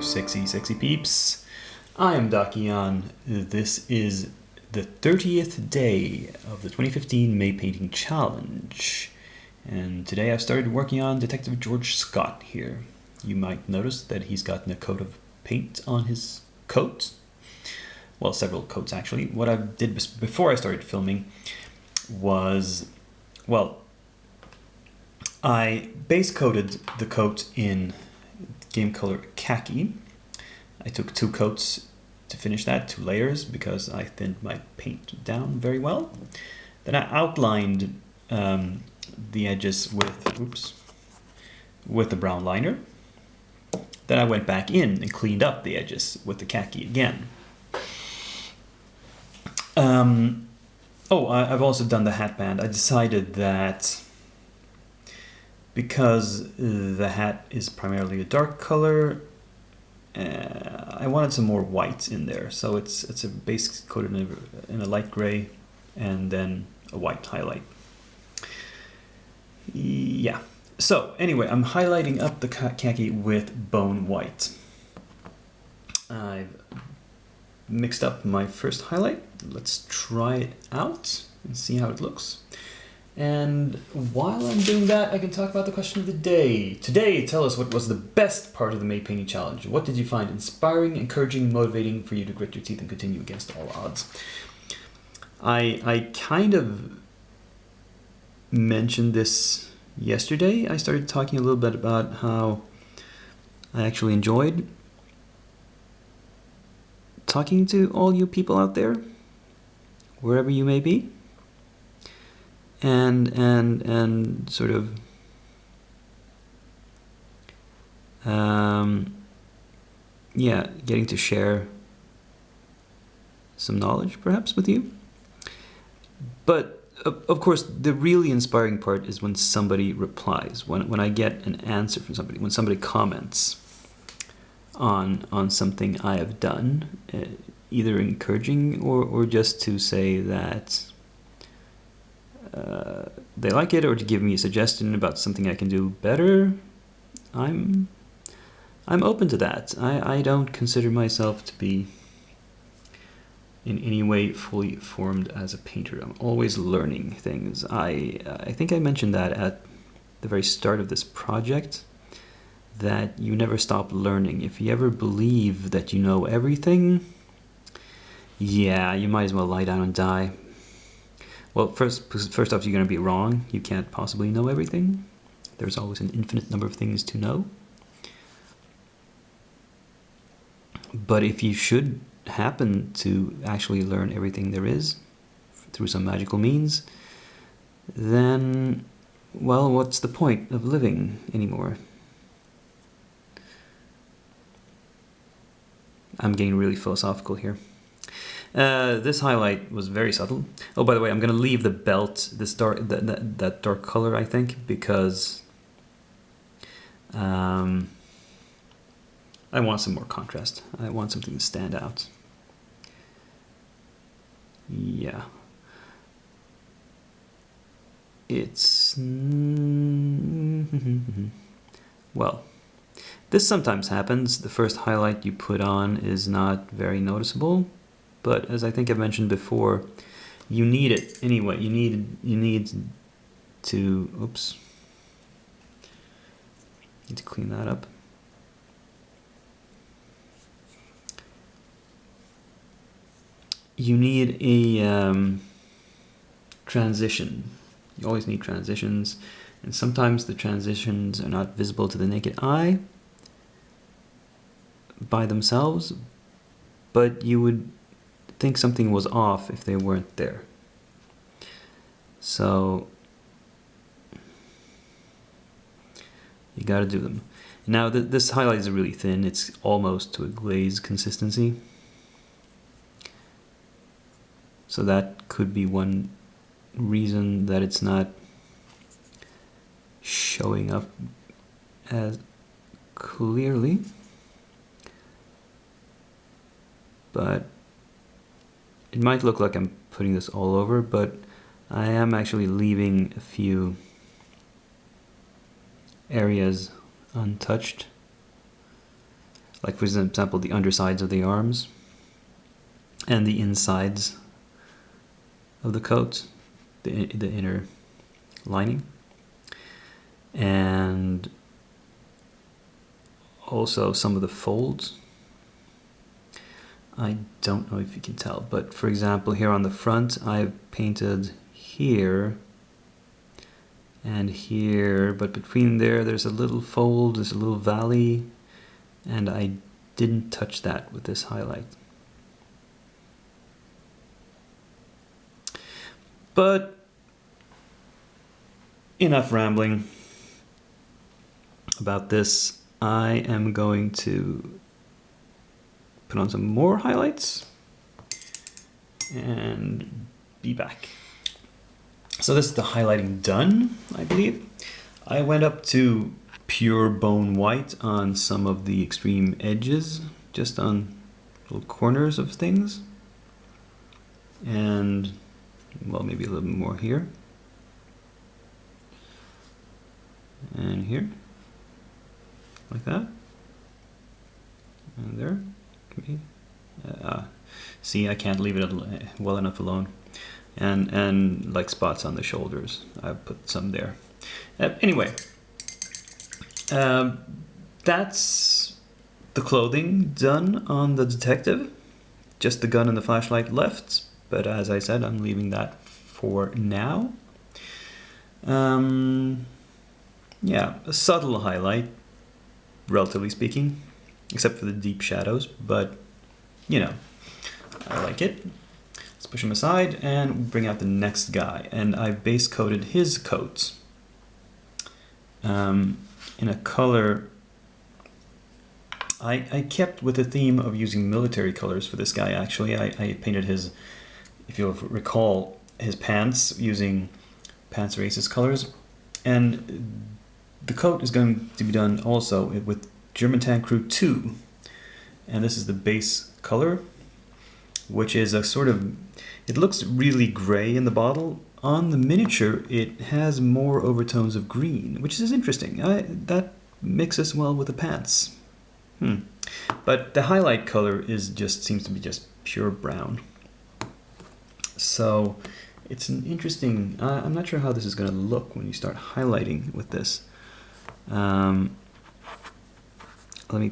sexy peeps. I am Dakian. This is the 30th day of the 2015 May Painting Challenge. And today I've started working on Detective George Scott here. You might notice that he's gotten a coat of paint on his coat. Well, several coats actually. What I did before I started filming was, well, I base coated the coat in game color khaki. I took 2 coats to finish that, 2 layers, because I thinned my paint down very well. Then I outlined the edges with the brown liner. Then I went back in and cleaned up the edges with the khaki again. I've also done the hatband. I decided that because the hat is primarily a dark color, I wanted some more white in there. So it's a base coated in a light gray and then a white highlight. Yeah. So anyway, I'm highlighting up the khaki with bone white. I've mixed up my first highlight. Let's try it out and see how it looks. And while I'm doing that, I can talk about the question of the day. Today, tell us what was the best part of the May Painting Challenge. What did you find inspiring, encouraging, motivating for you to grit your teeth and continue against all odds? I kind of mentioned this yesterday. I started talking a little bit about how I actually enjoyed talking to all you people out there, wherever you may be. And sort of getting to share some knowledge perhaps with you. But of course the really inspiring part is when somebody replies, when I get an answer from somebody, when somebody comments on something I have done, either encouraging or just to say that they like it, or to give me a suggestion about something I can do better. I'm open to that. I don't consider myself to be in any way fully formed as a painter. I'm always learning things. I think I mentioned that at the very start of this project, that you never stop learning. If you ever believe that you know everything, yeah, you might as well lie down and die. Well, first off, you're going to be wrong. You can't possibly know everything. There's always an infinite number of things to know. But if you should happen to actually learn everything there is through some magical means, then, well, what's the point of living anymore? I'm getting really philosophical here. This highlight was very subtle. Oh, by the way, I'm going to leave the belt, that dark color, I think, because I want some more contrast. I want something to stand out. Yeah. It's... well, this sometimes happens. The first highlight you put on is not very noticeable. But as I think I've mentioned before, you need it anyway. You need to, oops. Need to clean that up. You need a transition. You always need transitions, and sometimes the transitions are not visible to the naked eye by themselves, but you would think something was off if they weren't there. So you got to do them. Now this highlight is really thin. It's almost to a glaze consistency. So that could be one reason that it's not showing up as clearly. But it might look like I'm putting this all over, but I am actually leaving a few areas untouched. like for example the undersides of the arms and the insides of the coat, the inner lining, and also some of the folds. I don't know if you can tell, but for example here on the front I've painted here and here, but between there's a little fold, there's a little valley, and I didn't touch that with this highlight. But enough rambling about this. I am going to put on some more highlights and be back. So this is the highlighting done, I believe. I went up to pure bone white on some of the extreme edges, just on little corners of things. And, well, maybe a little bit more here. And here. Like that. And there. See, I can't leave it well enough alone. And like spots on the shoulders, I put some there. Anyway, that's the clothing done on the detective. Just the gun and the flashlight left, but as I said, I'm leaving that for now. Yeah, a subtle highlight, relatively speaking, except for the deep shadows, but you know, I like it. Let's push him aside and bring out the next guy. And I've base coated his coat in a color. I kept with the theme of using military colors for this guy, actually. I painted his, if you'll recall, his pants using Panzer Ace's colors. And the coat is going to be done also with German Tank Crew 2. And this is the base color, which is a sort of, it looks really gray in the bottle. On the miniature, it has more overtones of green, which is interesting. That mixes well with the pants. But the highlight color seems to be just pure brown. So it's an interesting, I'm not sure how this is going to look when you start highlighting with this. Let me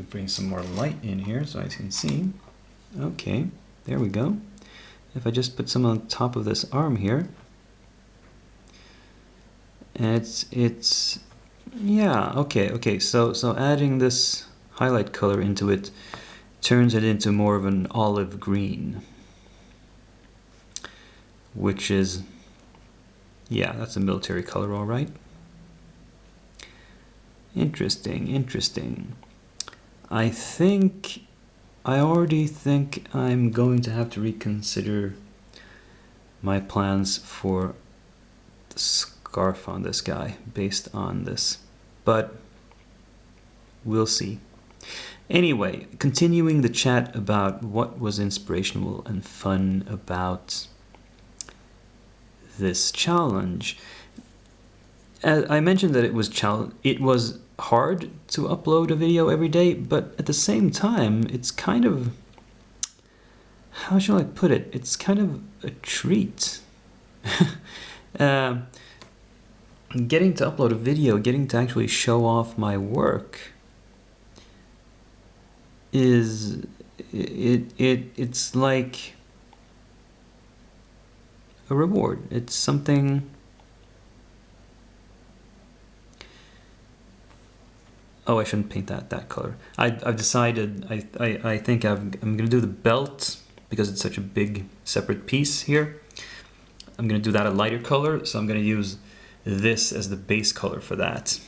bring some more light in here so I can see. Okay, there we go. If I just put some on top of this arm here, it's yeah, okay. So adding this highlight color into it turns it into more of an olive green, which is, yeah, that's a military color, all right. Interesting. I already think I'm going to have to reconsider my plans for the scarf on this guy based on this, but we'll see. Anyway, continuing the chat about what was inspirational and fun about this challenge. I mentioned that it was hard to upload a video every day, but at the same time, it's kind of, how shall I put it? It's kind of a treat. Getting to upload a video, getting to actually show off my work it's like a reward. It's something. Oh, I shouldn't paint that color. I've decided, I think I'm going to do the belt because it's such a big separate piece here. I'm going to do that a lighter color, so I'm going to use this as the base color for that.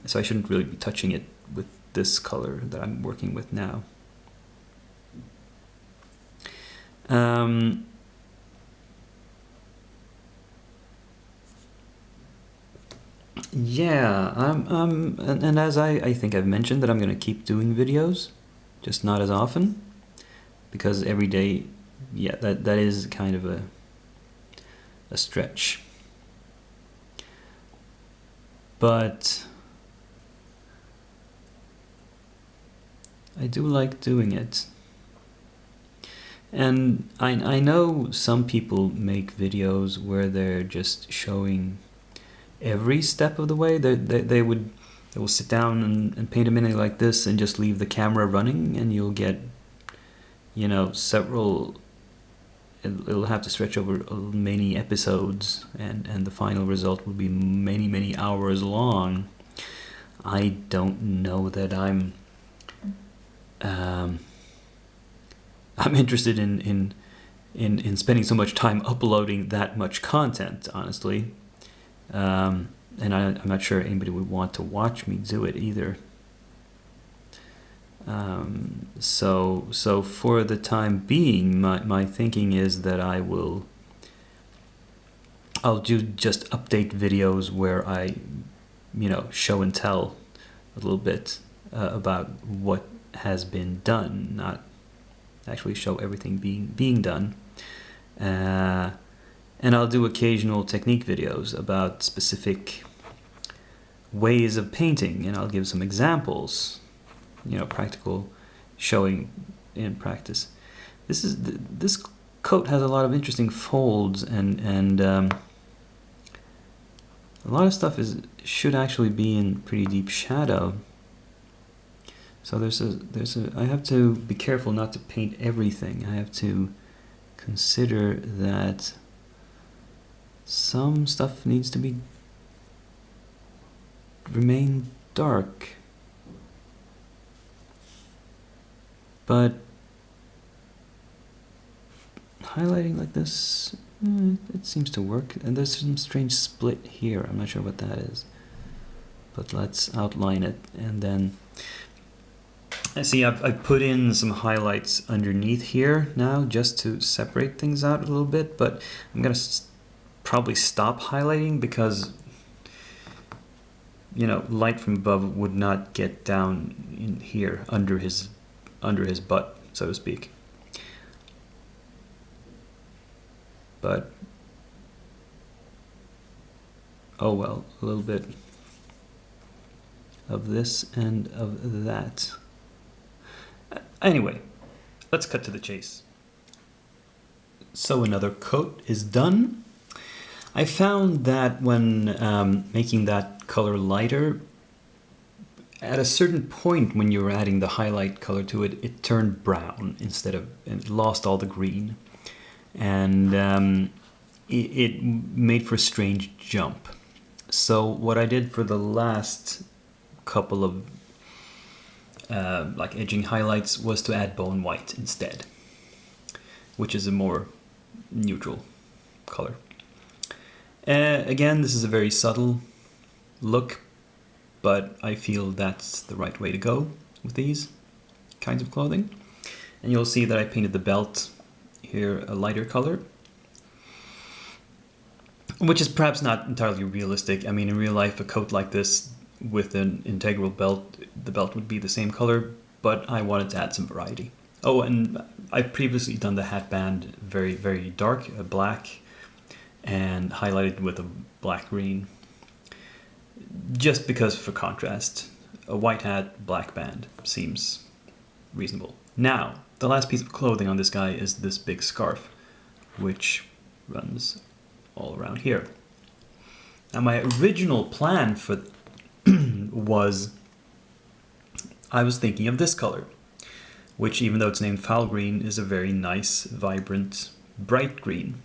So I shouldn't really be touching it with this color that I'm working with now. Yeah, and as I think I've mentioned that I'm going to keep doing videos, just not as often, because every day, yeah, that is kind of a stretch. But I do like doing it. And I know some people make videos where they're just showing every step of the way. They will sit down and paint a mini like this and just leave the camera running, and you'll get, you know, several. It'll have to stretch over many episodes, and the final result will be many hours long. I don't know that I'm interested in spending so much time uploading that much content, honestly. And I'm not sure anybody would want to watch me do it either. So for the time being, my thinking is that I'll do just update videos where I, you know, show and tell a little bit about what has been done, not actually show everything being done. And I'll do occasional technique videos about specific ways of painting, and I'll give some examples, you know, practical showing in practice. This coat has a lot of interesting folds, and a lot of stuff should actually be in pretty deep shadow. So I have to be careful not to paint everything. I have to consider that some stuff needs to remain dark. But highlighting like this, it seems to work. And there's some strange split here. I'm not sure what that is. But let's outline it, and then I see I've put in some highlights underneath here now just to separate things out a little bit, but I'm gonna probably stop highlighting because, you know, light from above would not get down in here under his butt, so to speak. But oh well, a little bit of this and of that. Anyway, let's cut to the chase. So another coat is done. I found that when making that color lighter, at a certain point when you were adding the highlight color to it, it turned brown and it lost all the green. And it made for a strange jump. So what I did for the last couple of like edging highlights was to add bone white instead, which is a more neutral color. Again, this is a very subtle look, but I feel that's the right way to go with these kinds of clothing. And you'll see that I painted the belt here a lighter color, which is perhaps not entirely realistic. I mean, in real life, a coat like this with an integral belt, the belt would be the same color, but I wanted to add some variety. Oh, and I've previously done the hatband very, very dark, black, and highlighted with a black green, just because for contrast. A white hat, black band seems reasonable. Now, the last piece of clothing on this guy is this big scarf, which runs all around here. Now, my original plan for I was thinking of this color, which, even though it's named foul green, is a very nice, vibrant, bright green.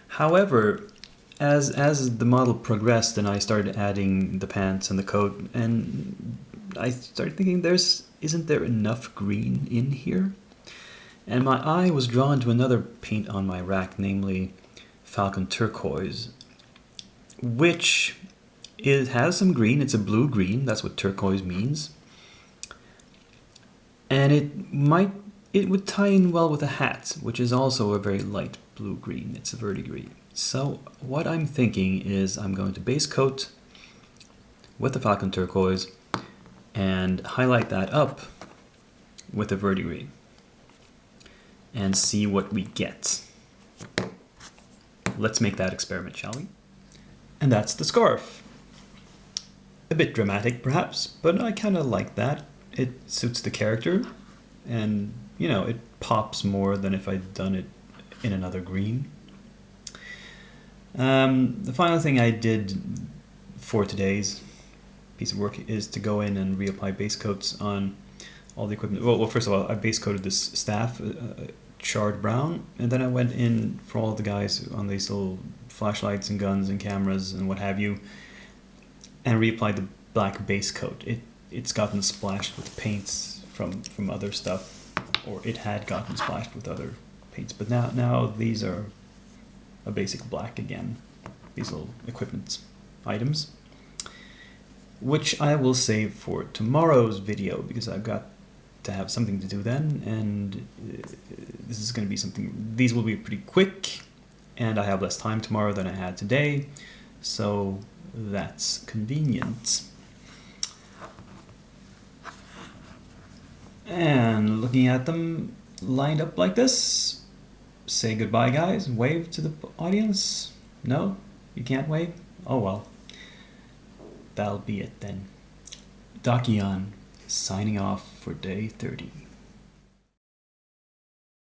However, as the model progressed and I started adding the pants and the coat, and I started thinking, isn't there enough green in here? And my eye was drawn to another paint on my rack, namely Falcon Turquoise, which has some green. It's a blue-green, that's what turquoise means. And it would tie in well with a hat, which is also a very light blue-green. It's a verdigris. So what I'm thinking is I'm going to base coat with the Falcon Turquoise and highlight that up with the verdigris and see what we get. Let's make that experiment, shall we? And that's the scarf. A bit dramatic, perhaps, but I kind of like that. it suits the character, and you know, it pops more than if I'd done it in another green. The final thing I did for today's piece of work is to go in and reapply base coats on all the equipment. Well, first of all, I base coated this staff charred brown, and then I went in for all the guys on these little flashlights and guns and cameras and what have you, and reapplied the black base coat. It's gotten splashed with paints from other stuff, or it had gotten splashed with other paints, but now these are a basic black again, these little equipment items, which I will save for tomorrow's video because I've got to have something to do then, and this is going to be something, these will be pretty quick, and I have less time tomorrow than I had today, so that's convenient. And looking at them lined up like this, say goodbye, guys. Wave to the audience. No? You can't wave? Oh well. That'll be it then. Dakian signing off for day 30.